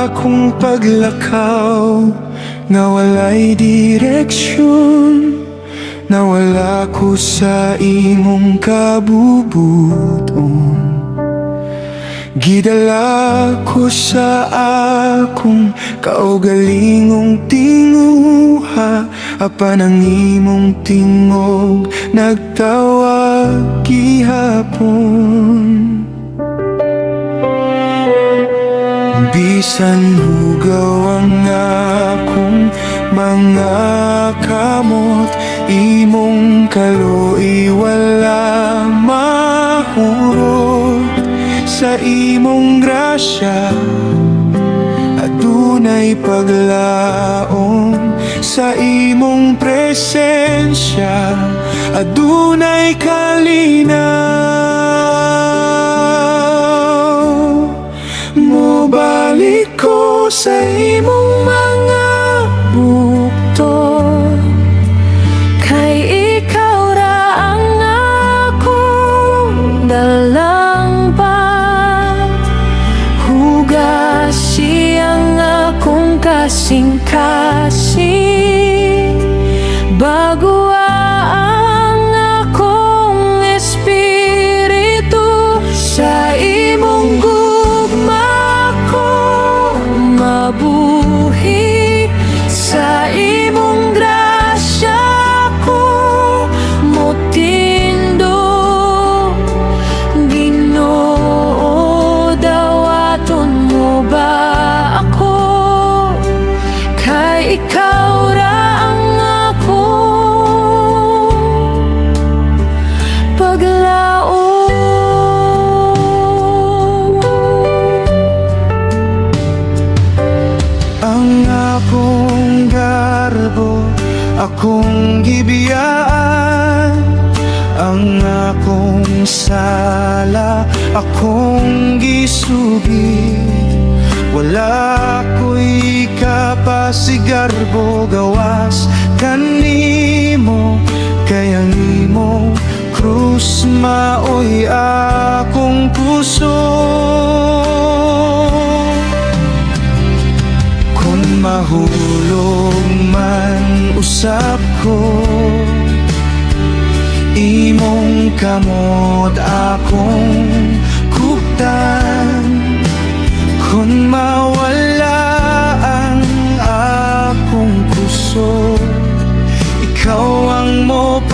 akong paglakaw, nga walay direksyon. Nawala ko sa imong kabubuton. Gidala ko sa akong kaugalingong tinguha, apan ang imong tingog nagtawag gihapon. Bisan hugaw ang akong mga kamot, imong kaluoy wala mahurot. Sa imong grasya adunay paglaom, sa imong presensya adunay kalinaw. Mobalik ko sa imong mga bukton, kay ikaw ra ang akong dalang pa. Hugasi ang akong kasing-kasing, bago ang akong espiritu. Sa imong gugma ko mabuhi, sa imong grasya ko motindog. Ginoo, dawaton mo ba ako, kay ikaw ra ang akong paglaom. Ang akong garbo akong gibiyaan, ang akong sala akong gisugi. Wala ko'y kapasigarbo gawas kanimo, kay ang imong krus maoy akong puso. Kung mahulog man usap ko, imong kamot akong kuptan. Kung mawala ang akong puso, ikaw ang mopabarog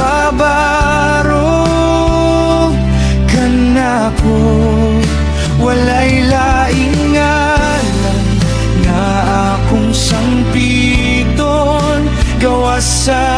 kanako. Walay laing ngalan nga akong sangpiton, gawas sa